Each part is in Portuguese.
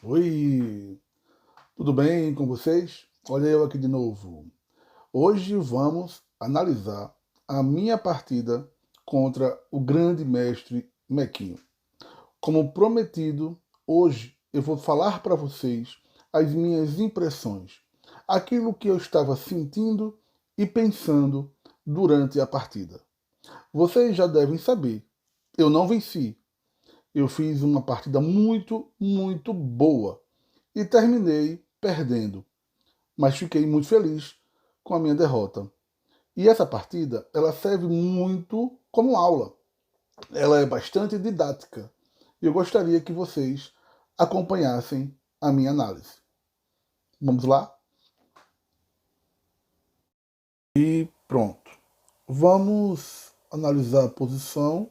Oi, tudo bem com vocês? Olha eu aqui de novo. Hoje vamos analisar a minha partida contra o grande mestre Mequinho. Como prometido, hoje eu vou falar para vocês as minhas impressões, aquilo que eu estava sentindo e pensando durante a partida. Vocês já devem saber, eu não venci. Eu fiz uma partida muito boa e terminei perdendo, mas fiquei muito feliz com a minha derrota. E essa partida, ela serve muito como aula. Ela é bastante didática. E eu gostaria que vocês acompanhassem a minha análise. Vamos lá? E pronto. Vamos analisar a posição.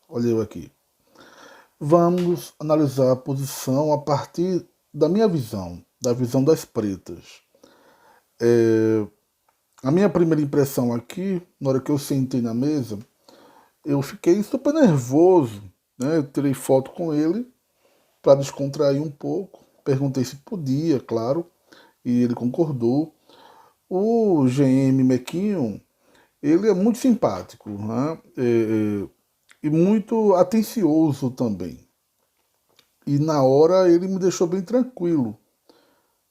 Olha eu aqui. Vamos analisar a posição a partir da minha visão, da visão das pretas. A minha primeira impressão aqui, na hora que eu sentei na mesa, eu fiquei super nervoso, né? Eu tirei foto com ele para descontrair um pouco. Perguntei se podia, claro, e ele concordou. O GM Mequinho, ele é muito simpático, né? E muito atencioso também. E na hora ele me deixou bem tranquilo.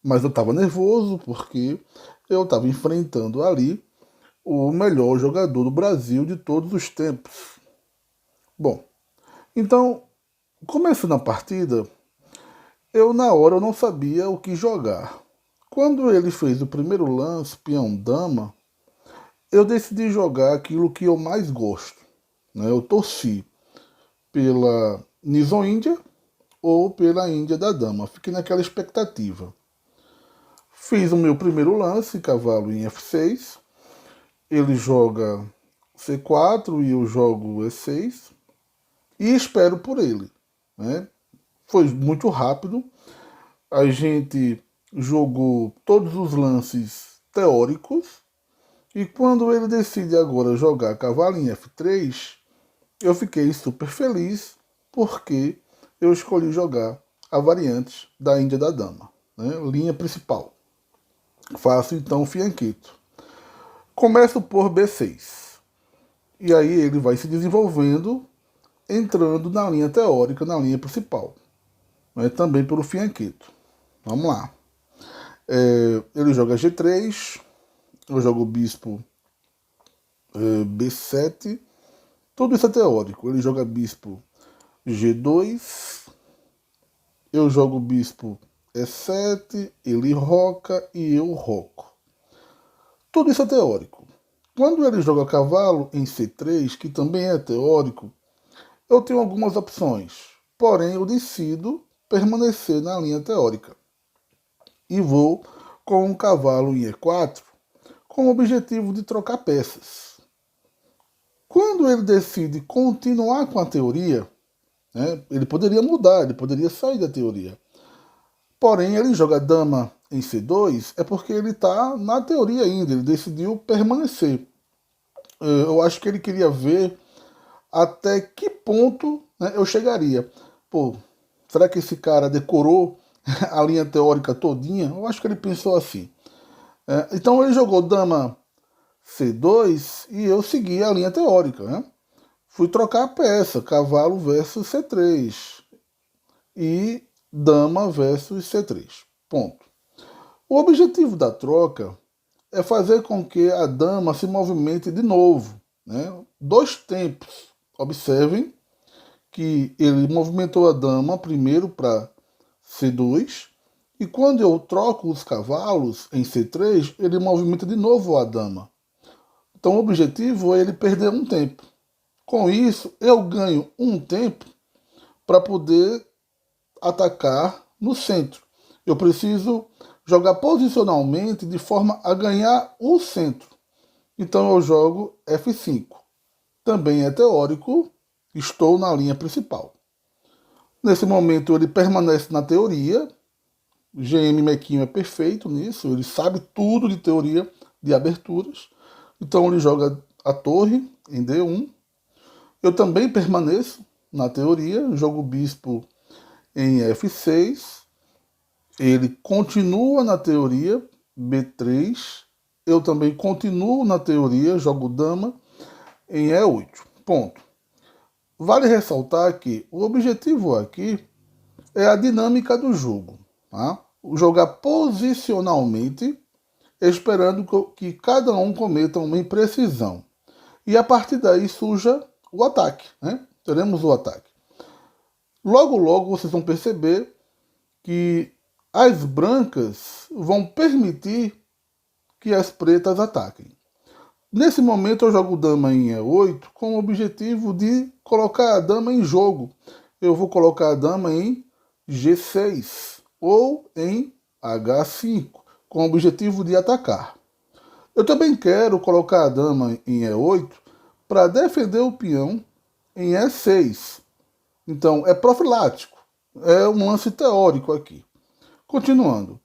Mas eu estava nervoso porque eu estava enfrentando ali o melhor jogador do Brasil de todos os tempos. Bom, então, começando a partida, eu na hora eu não sabia o que jogar. Quando ele fez o primeiro lance, peão-dama, eu decidi jogar aquilo que eu mais gosto. Né? Eu torci pela Niso-Índia ou pela Índia da Dama. Fiquei naquela expectativa. Fiz o meu primeiro lance, cavalo em F6. Ele joga C4 e eu jogo E6. E espero por ele. Né? Foi muito rápido. A gente jogou todos os lances teóricos. E quando ele decide agora jogar cavalo em F3, eu fiquei super feliz porque eu escolhi jogar a variante da Índia da Dama, né? Linha principal. Faço então o fianqueto. Começo por B6. E aí ele vai se desenvolvendo, entrando na linha teórica, na linha principal. Né? Também pelo fianqueto. Vamos lá. Ele joga G3, eu jogo o bispo B7. Tudo isso é teórico. Ele joga bispo G2, eu jogo bispo E7, ele roca e eu roco. Tudo isso é teórico. Quando ele joga cavalo em C3, que também é teórico, eu tenho algumas opções. Porém, eu decido permanecer na linha teórica. E vou com um cavalo em E4 com o objetivo de trocar peças. Quando ele decide continuar com a teoria, né, ele poderia mudar, ele poderia sair da teoria. Porém, ele joga dama em C2 é porque ele está na teoria ainda, ele decidiu permanecer. Eu acho que ele queria ver até que ponto, né, eu chegaria. Pô, será que esse cara decorou a linha teórica todinha? Eu acho que ele pensou assim. Então ele jogou dama C2 e eu segui a linha teórica. Né? Fui trocar a peça, cavalo versus C3 e dama versus C3. Ponto. O objetivo da troca é fazer com que a dama se movimente de novo. Né? Dois tempos. Observem que ele movimentou a dama primeiro para C2 e quando eu troco os cavalos em C3, ele movimenta de novo a dama. Então o objetivo é ele perder um tempo. Com isso, eu ganho um tempo para poder atacar no centro. Eu preciso jogar posicionalmente de forma a ganhar o centro. Então eu jogo F5. Também é teórico, estou na linha principal. Nesse momento ele permanece na teoria. O GM Mequinho é perfeito nisso, ele sabe tudo de teoria de aberturas. Então ele joga a torre em D1. Eu também permaneço na teoria, jogo o bispo em F6, ele continua na teoria, B3, eu também continuo na teoria, jogo dama em E8. Ponto. Vale ressaltar que o objetivo aqui é a dinâmica do jogo. Tá? Jogar posicionalmente, esperando que cada um cometa uma imprecisão. E a partir daí surja o ataque. Né? Teremos o ataque. Logo, logo vocês vão perceber que as brancas vão permitir que as pretas ataquem. Nesse momento eu jogo dama em E8 com o objetivo de colocar a dama em jogo. Eu vou colocar a dama em G6 ou em H5 com o objetivo de atacar. Eu também quero colocar a dama em E8 para defender o peão em E6. Então é profilático, é um lance teórico aqui. Continuando.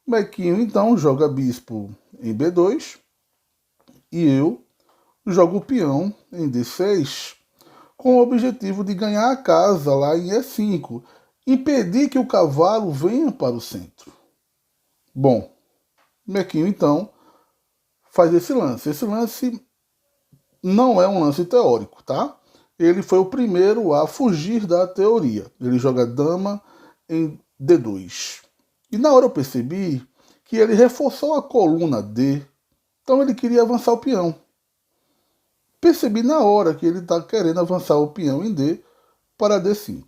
Mequinho então joga bispo em B2 e eu jogo o peão em D6 com o objetivo de ganhar a casa lá em E5, impedir que o cavalo venha para o centro. Bom, Mequinho então faz esse lance. Esse lance não é um lance teórico, tá? Ele foi o primeiro a fugir da teoria. Ele joga dama em D2. E na hora eu percebi que ele reforçou a coluna D, então ele queria avançar o peão. Percebi na hora que ele está querendo avançar o peão em D para D5.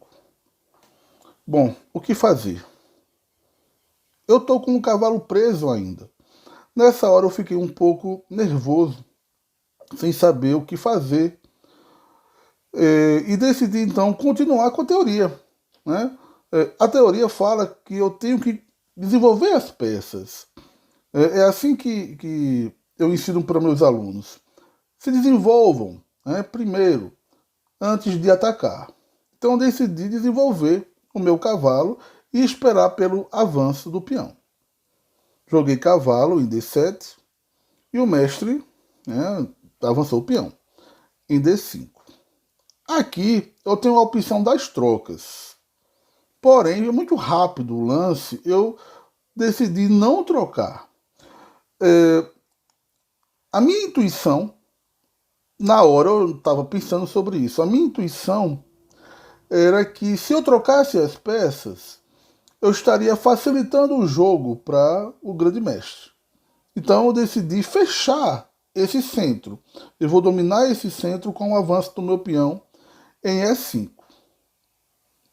Bom, o que fazer? Eu estou com o cavalo preso ainda. Nessa hora eu fiquei um pouco nervoso, sem saber o que fazer. E decidi então continuar com a teoria. Né? A teoria fala que eu tenho que desenvolver as peças. É assim que eu ensino para meus alunos. Se desenvolvam, né, primeiro, antes de atacar. Então eu decidi desenvolver o meu cavalo e esperar pelo avanço do peão. Joguei cavalo em D7 e o mestre, né, avançou o peão em D5. Aqui eu tenho a opção das trocas. Porém, é muito rápido o lance, eu decidi não trocar. A minha intuição, na hora eu estava pensando sobre isso, a minha intuição era que se eu trocasse as peças, eu estaria facilitando o jogo para o grande mestre. Então eu decidi fechar esse centro. Eu vou dominar esse centro com o avanço do meu peão em E5.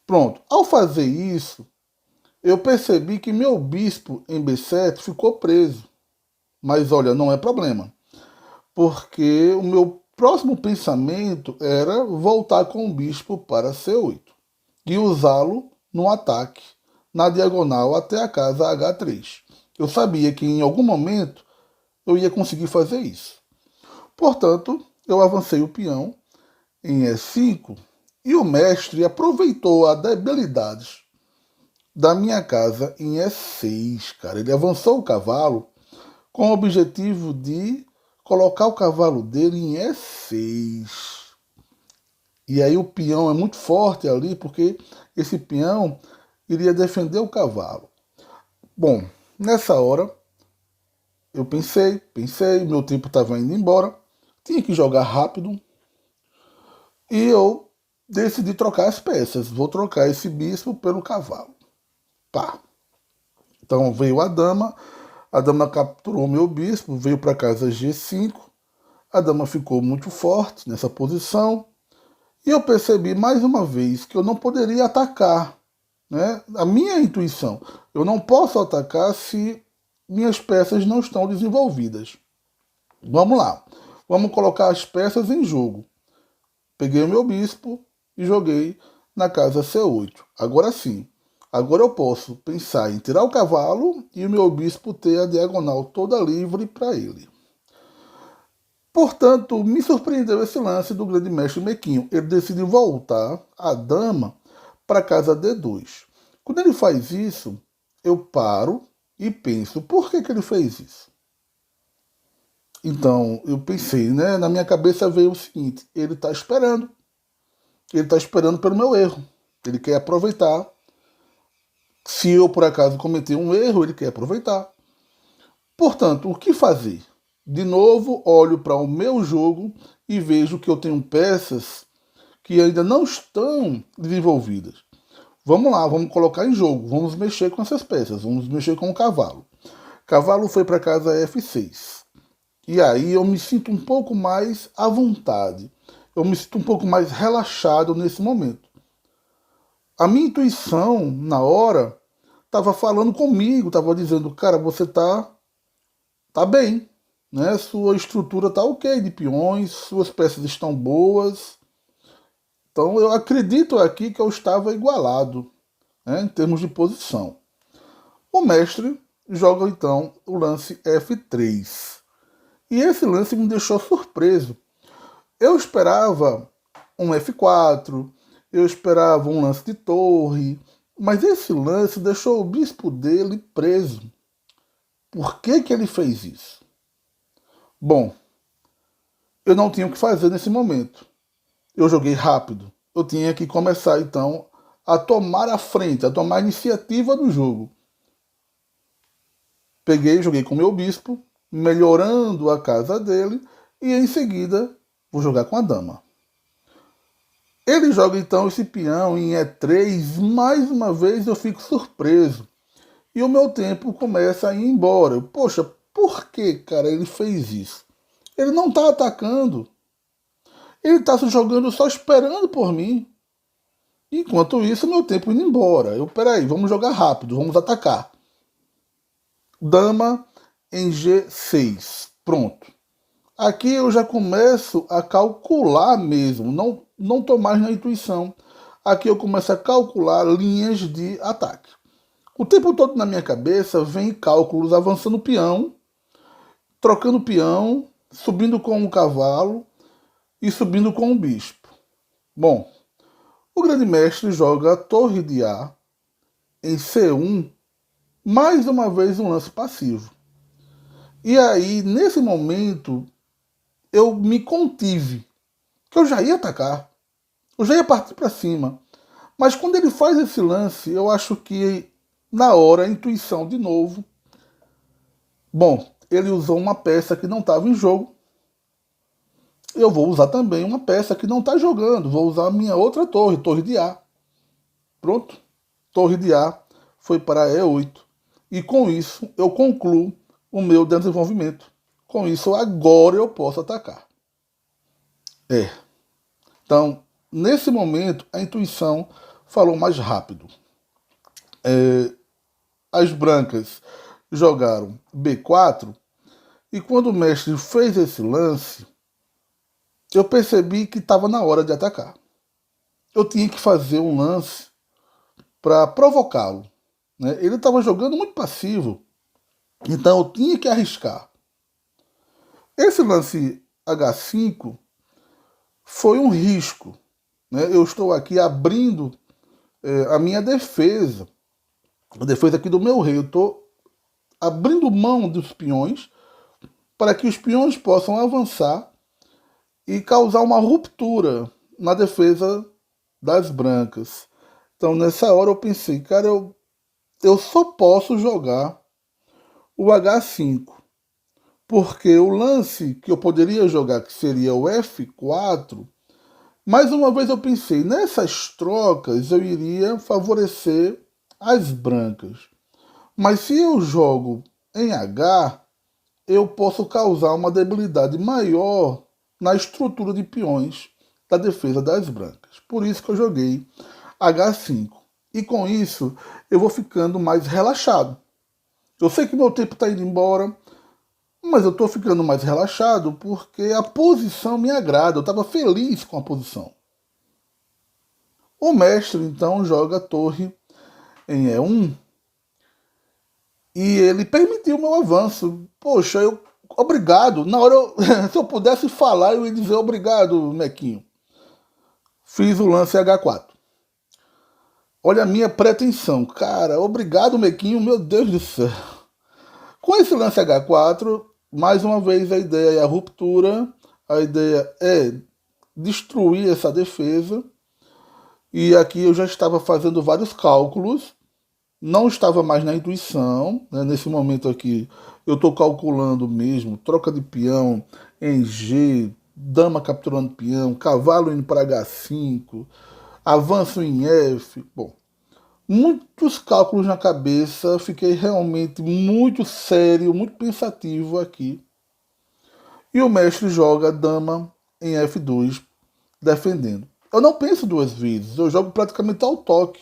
Pronto. Ao fazer isso, eu percebi que meu bispo em B7 ficou preso. Mas olha, não é problema. Porque o meu próximo pensamento era voltar com o bispo para C8 e usá-lo no ataque, na diagonal até a casa H3. Eu sabia que em algum momento eu ia conseguir fazer isso. Portanto, eu avancei o peão em E5 e o mestre aproveitou a debilidade da minha casa em E6, cara. Ele avançou o cavalo com o objetivo de colocar o cavalo dele em E6. E aí o peão é muito forte ali, porque esse peão iria defender o cavalo. Bom, nessa hora eu pensei, meu tempo estava indo embora, tinha que jogar rápido e eu decidi trocar as peças. Vou trocar esse bispo pelo cavalo. Pá. Então veio a dama capturou meu bispo, veio para casa G5, a dama ficou muito forte nessa posição e eu percebi mais uma vez que eu não poderia atacar. Né? A minha intuição, eu não posso atacar se minhas peças não estão desenvolvidas. Vamos lá, vamos colocar as peças em jogo. Peguei o meu bispo e joguei na casa C8. Agora sim, agora eu posso pensar em tirar o cavalo e o meu bispo ter a diagonal toda livre para ele. Portanto, me surpreendeu esse lance do grande mestre Mequinho. Ele decide voltar a dama para casa D2. Quando ele faz isso, eu paro e penso, por que ele fez isso? Então, eu pensei, né? Na minha cabeça veio o seguinte, ele está esperando. Ele está esperando pelo meu erro. Ele quer aproveitar Se eu, por acaso, cometer um erro, ele quer aproveitar. Portanto, o que fazer? De novo, olho para o meu jogo e vejo que eu tenho peças que ainda não estão desenvolvidas. Vamos lá, vamos colocar em jogo, vamos mexer com essas peças, vamos mexer com o cavalo. Cavalo foi para casa F6. E aí eu me sinto um pouco mais à vontade. Eu me sinto um pouco mais relaxado nesse momento. A minha intuição, na hora, estava falando comigo, estava dizendo, cara, você tá bem, né? Sua estrutura tá ok de peões, suas peças estão boas. Então eu acredito aqui que eu estava igualado, né, em termos de posição. O mestre joga então o lance F3. E esse lance me deixou surpreso. Eu esperava um F4, eu esperava um lance de torre, mas esse lance deixou o bispo dele preso. Por que, que ele fez isso? Bom, eu não tinha o que fazer nesse momento. Eu joguei rápido. Eu tinha que começar então a tomar a frente, a tomar a iniciativa do jogo. Peguei, joguei com o meu bispo, melhorando a casa dele, e em seguida vou jogar com a dama. Ele joga então esse peão em E3, mais uma vez eu fico surpreso. E o meu tempo começa a ir embora. Poxa, por que, cara, ele fez isso? Ele não está atacando. Ele está se jogando só esperando por mim. Enquanto isso, meu tempo indo embora. Peraí, vamos jogar rápido, vamos atacar. Dama em G6. Pronto. Aqui eu já começo a calcular mesmo, não tô mais na intuição. Aqui eu começo a calcular linhas de ataque. O tempo todo na minha cabeça vem cálculos avançando o peão, trocando o peão, subindo com o cavalo e subindo com o bispo. Bom, o grande mestre joga a torre de A em C1, mais uma vez um lance passivo. E aí, nesse momento, eu me contive, que eu já ia atacar, eu já ia partir para cima. Mas quando ele faz esse lance, eu acho que na hora a intuição de novo. Bom, ele usou uma peça que não estava em jogo. Eu vou usar também uma peça que não está jogando. Vou usar a minha outra torre, torre de A. Pronto. Torre de A foi para E8. E com isso eu concluo o meu desenvolvimento. Com isso agora eu posso atacar. Então, nesse momento, a intuição falou mais rápido. As brancas jogaram B4 e quando o mestre fez esse lance, eu percebi que estava na hora de atacar. Eu tinha que fazer um lance para provocá-lo, né? Ele estava jogando muito passivo, então eu tinha que arriscar. Esse lance H5 foi um risco, né? Eu estou aqui abrindo a minha defesa, a defesa aqui do meu rei. Eu estou abrindo mão dos peões para que os peões possam avançar e causar uma ruptura na defesa das brancas. Então nessa hora eu pensei, cara, eu só posso jogar o H5, porque o lance que eu poderia jogar, que seria o F4, mais uma vez eu pensei, nessas trocas eu iria favorecer as brancas. Mas se eu jogo em H, eu posso causar uma debilidade maior na estrutura de peões da defesa das brancas. Por isso que eu joguei H5. E com isso eu vou ficando mais relaxado. Eu sei que meu tempo está indo embora, mas eu estou ficando mais relaxado porque a posição me agrada. Eu estava feliz com a posição. O mestre então joga a torre em E1 e ele permitiu o meu avanço. Poxa, obrigado. Na hora, se eu pudesse falar, eu ia dizer obrigado, Mequinho. Fiz o lance H4. Olha a minha pretensão. Cara, obrigado, Mequinho, meu Deus do céu. Com esse lance H4, mais uma vez a ideia é a ruptura. A ideia é destruir essa defesa. E aqui eu já estava fazendo vários cálculos não estava mais na intuição, né? Nesse momento aqui eu estou calculando mesmo, troca de peão em G, dama capturando peão, cavalo indo para H5, avanço em F. Bom, muitos cálculos na cabeça, fiquei realmente muito sério, muito pensativo aqui. E o mestre joga dama em F2, defendendo. Eu não penso duas vezes, eu jogo praticamente ao toque.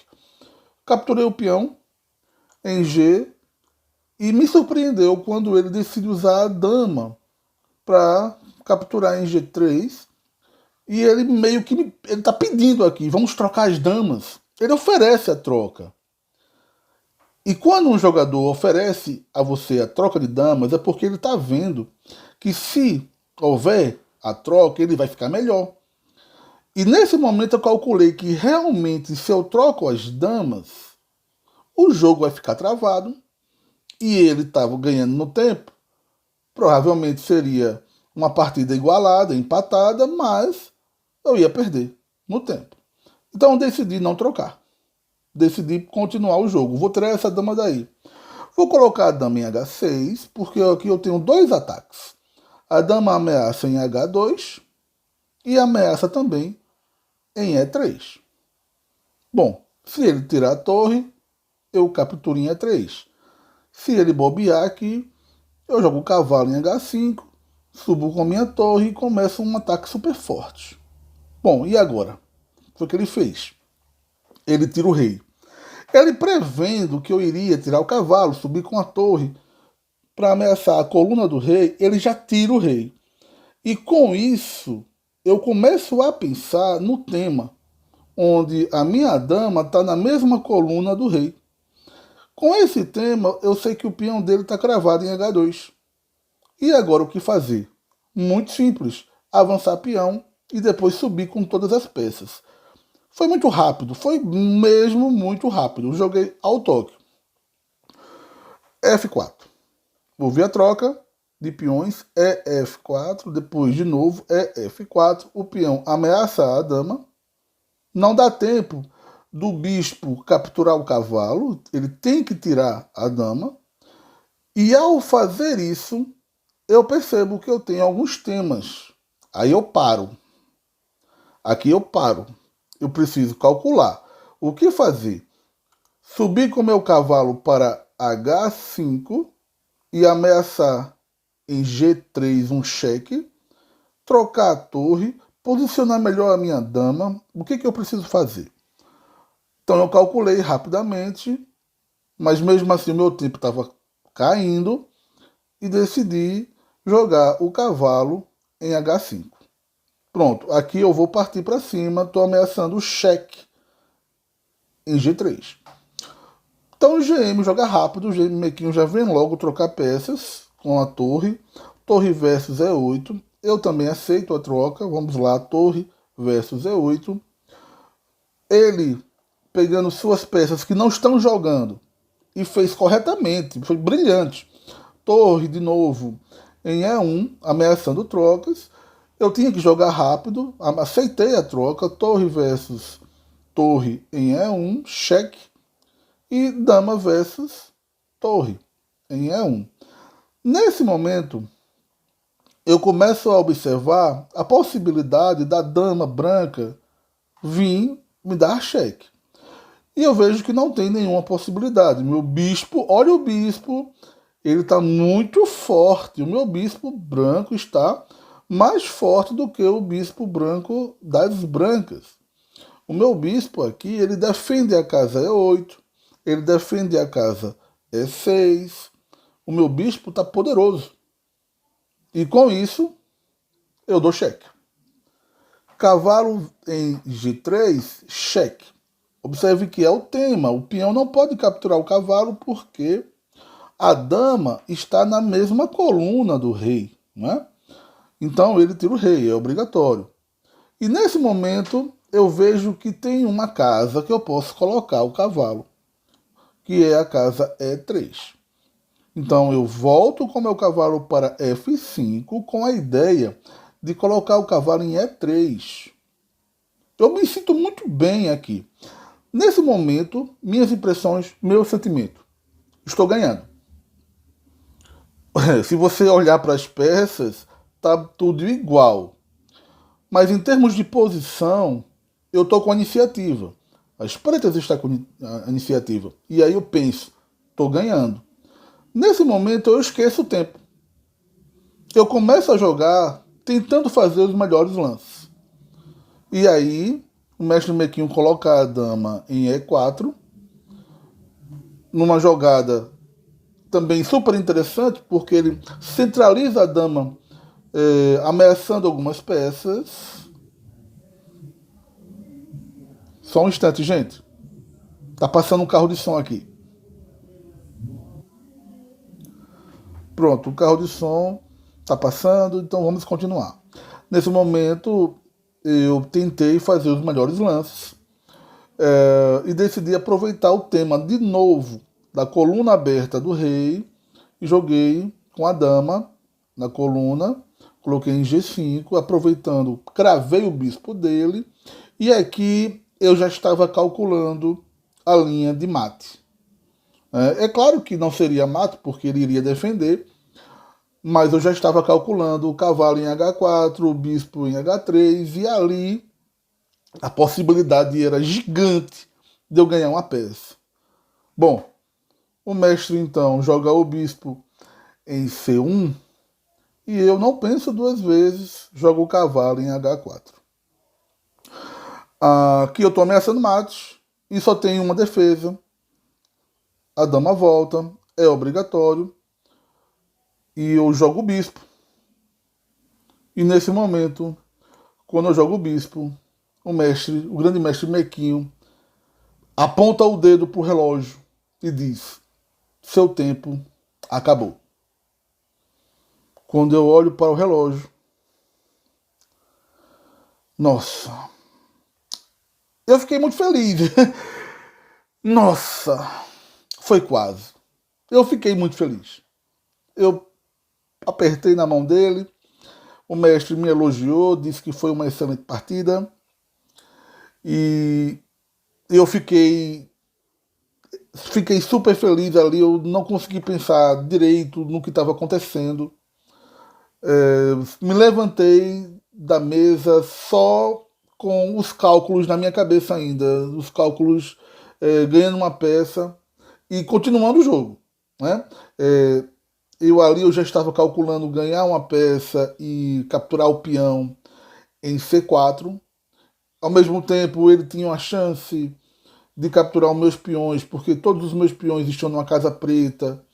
Capturei o peão em G e me surpreendeu quando ele decide usar a dama para capturar em G3. E ele meio que ele tá pedindo aqui, vamos trocar as damas. Ele oferece a troca. E quando um jogador oferece a você a troca de damas, é porque ele está vendo que se houver a troca, ele vai ficar melhor. E nesse momento eu calculei que realmente se eu troco as damas, o jogo vai ficar travado e ele estava ganhando no tempo. Provavelmente seria uma partida igualada, empatada, mas eu ia perder no tempo. Então eu decidi não trocar. Decidi continuar o jogo. Vou tirar essa dama daí. Vou colocar a dama em H6, porque aqui eu tenho dois ataques. A dama ameaça em H2 e ameaça também em E3. Bom, se ele tirar a torre, eu capturo em E3. Se ele bobear aqui, eu jogo o cavalo em H5, subo com a minha torre e começo um ataque super forte. Bom, e agora? Foi o que ele fez. Ele tira o rei. Ele prevendo que eu iria tirar o cavalo, subir com a torre para ameaçar a coluna do rei, ele já tira o rei. E com isso, eu começo a pensar no tema, onde a minha dama está na mesma coluna do rei. Com esse tema, eu sei que o peão dele está cravado em H2. E agora o que fazer? Muito simples, avançar peão e depois subir com todas as peças. Foi muito rápido, foi mesmo muito rápido. Joguei ao toque. F4. Vou ver a troca de peões, é F4, depois de novo é F4. O peão ameaça a dama. Não dá tempo do bispo capturar o cavalo, ele tem que tirar a dama. E ao fazer isso, eu percebo que eu tenho alguns temas. Aí eu paro. Aqui eu paro. Eu preciso calcular. O que fazer? Subir com meu cavalo para H5 e ameaçar em G3 um cheque. Trocar a torre. Posicionar melhor a minha dama. O que eu preciso fazer? Então eu calculei rapidamente, mas mesmo assim o meu tempo estava caindo e decidi jogar o cavalo em H5. Pronto, aqui eu vou partir para cima, estou ameaçando o cheque em G3. Então o GM joga rápido, o Mequinho já vem logo trocar peças com a torre. Torre versus E8. Eu também aceito a troca, vamos lá, torre versus E8. Ele, pegando suas peças que não estão jogando, e fez corretamente, foi brilhante. Torre de novo em E1, ameaçando trocas. Eu tinha que jogar rápido, aceitei a troca, torre versus torre em E1, cheque, e dama versus torre em E1. Nesse momento, eu começo a observar a possibilidade da dama branca vir me dar cheque. E eu vejo que não tem nenhuma possibilidade. Meu bispo, olha o bispo, ele está muito forte. O meu bispo branco está mais forte do que o bispo branco das brancas. O meu bispo aqui, ele defende a casa E8, ele defende a casa E6. O meu bispo está poderoso. E com isso, eu dou cheque. Cavalo em G3, cheque. Observe que é o tema. O peão não pode capturar o cavalo porque a dama está na mesma coluna do rei, né? Então ele tira o rei, é obrigatório. E nesse momento eu vejo que tem uma casa que eu posso colocar o cavalo, que é a casa E3. Então eu volto com meu cavalo para F5 com a ideia de colocar o cavalo em E3. Eu me sinto muito bem aqui. Nesse momento, minhas impressões, meu sentimento. Estou ganhando. Se você olhar para as peças, tá tudo igual. Mas em termos de posição, eu estou com a iniciativa. As pretas estão com a iniciativa. E aí eu penso, estou ganhando. Nesse momento eu esqueço o tempo. Eu começo a jogar tentando fazer os melhores lances. E aí o mestre Mequinho coloca a dama em E4, numa jogada também super interessante, porque ele centraliza a dama ameaçando algumas peças. Só um instante, gente. Tá passando um carro de som aqui. Pronto, o carro de som tá passando, então vamos continuar. Nesse momento, eu tentei fazer os melhores lances e decidi aproveitar o tema de novo da coluna aberta do rei e joguei com a dama na coluna, coloquei em G5, aproveitando, cravei o bispo dele e aqui eu já estava calculando a linha de mate. É claro que não seria mate, porque ele iria defender, mas eu já estava calculando o cavalo em H4, o bispo em H3, e ali a possibilidade era gigante de eu ganhar uma peça. Bom, o mestre então joga o bispo em C1 e eu não penso duas vezes, jogo o cavalo em H4. Aqui eu estou ameaçando mates e só tenho uma defesa. A dama volta, é obrigatório. E eu jogo o bispo. E nesse momento, quando eu jogo o bispo, o mestre, o grande mestre Mequinho, aponta o dedo pro relógio e diz: seu tempo acabou. Quando eu olho para o relógio, nossa, eu fiquei muito feliz. Nossa, foi quase. Eu fiquei muito feliz. Eu apertei na mão dele, o mestre me elogiou, disse que foi uma excelente partida e eu fiquei super feliz ali. Eu não consegui pensar direito no que estava acontecendo. Me levantei da mesa só com os cálculos na minha cabeça ainda, os cálculos ganhando uma peça e continuando o jogo, né? Eu já estava calculando ganhar uma peça e capturar o peão em C4. Ao mesmo tempo, ele tinha uma chance de capturar os meus peões, porque todos os meus peões estão numa casa preta,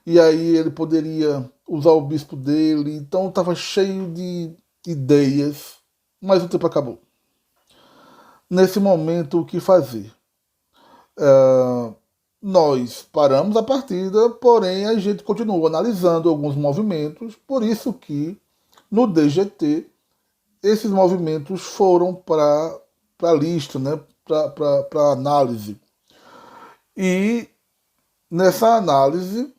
e aí ele poderia usar o bispo dele. Então estava cheio de ideias, mas o tempo acabou. Nesse momento, o que fazer? Nós paramos a partida, porém a gente continuou analisando alguns movimentos, por isso que no DGT esses movimentos foram para a lista, né? Para análise. E nessa análise,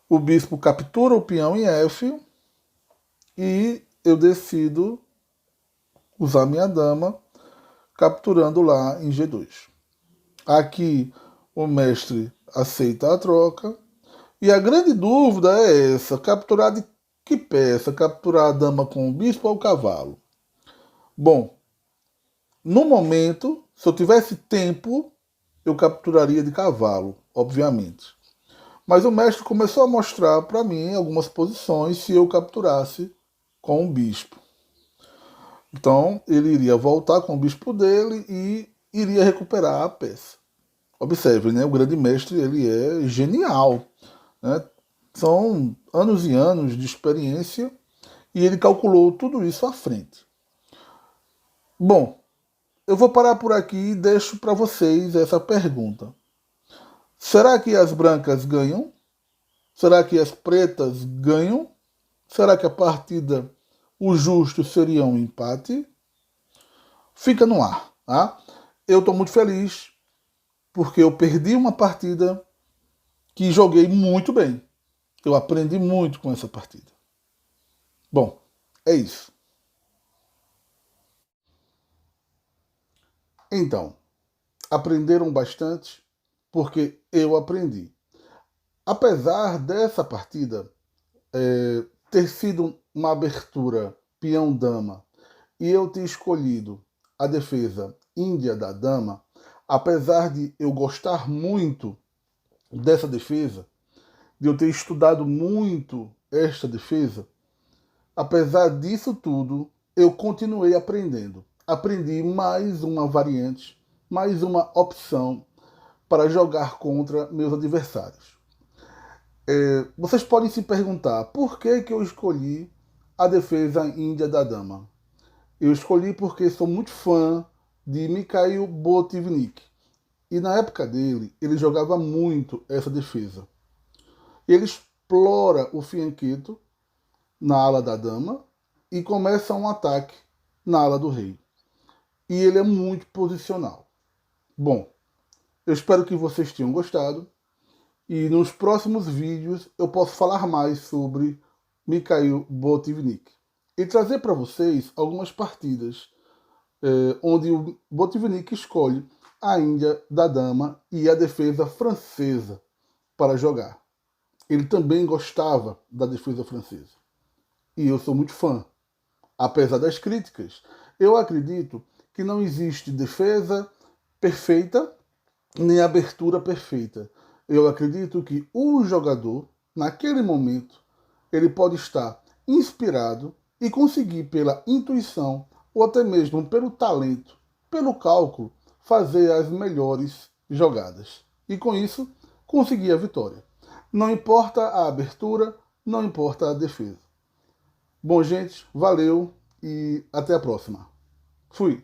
o bispo captura o peão em F e eu decido usar minha dama capturando lá em G2. Aqui o mestre aceita a troca e a grande dúvida é essa: capturar de que peça? Capturar a dama com o bispo ou o cavalo? Bom, no momento, se eu tivesse tempo, eu capturaria de cavalo, obviamente. Mas o mestre começou a mostrar para mim algumas posições se eu capturasse com o bispo. Então ele iria voltar com o bispo dele e iria recuperar a peça. Observe, né? O grande mestre ele é genial, né? São anos e anos de experiência e ele calculou tudo isso à frente. Bom, eu vou parar por aqui e deixo para vocês essa pergunta. Será que as brancas ganham? Será que as pretas ganham? Será que a partida, o justo seria um empate? Fica no ar, tá? Eu estou muito feliz porque eu perdi uma partida que joguei muito bem. Eu aprendi muito com essa partida. Bom, é isso. Então, aprenderam bastante, porque eu aprendi. Apesar dessa partida ter sido uma abertura peão-dama e eu ter escolhido a defesa índia da dama, apesar de eu gostar muito dessa defesa, de eu ter estudado muito esta defesa, apesar disso tudo, eu continuei aprendendo. Aprendi mais uma variante, mais uma opção para jogar contra meus adversários. Vocês podem se perguntar por que eu escolhi a defesa índia da dama. Eu escolhi porque sou muito fã de Mikhail Botvinnik. E na época dele, ele jogava muito essa defesa. Ele explora o fianqueto na ala da dama e começa um ataque na ala do rei. E ele é muito posicional. Bom, eu espero que vocês tenham gostado. E nos próximos vídeos eu posso falar mais sobre Mikhail Botvinnik. E trazer para vocês algumas partidas onde o Botvinnik escolhe a Índia da dama e a defesa francesa para jogar. Ele também gostava da defesa francesa. E eu sou muito fã. Apesar das críticas, eu acredito que não existe defesa perfeita nem abertura perfeita. Eu acredito que o jogador, naquele momento, ele pode estar inspirado e conseguir, pela intuição ou até mesmo pelo talento, pelo cálculo, fazer as melhores jogadas. E com isso, conseguir a vitória. Não importa a abertura, não importa a defesa. Bom, gente, valeu e até a próxima. Fui!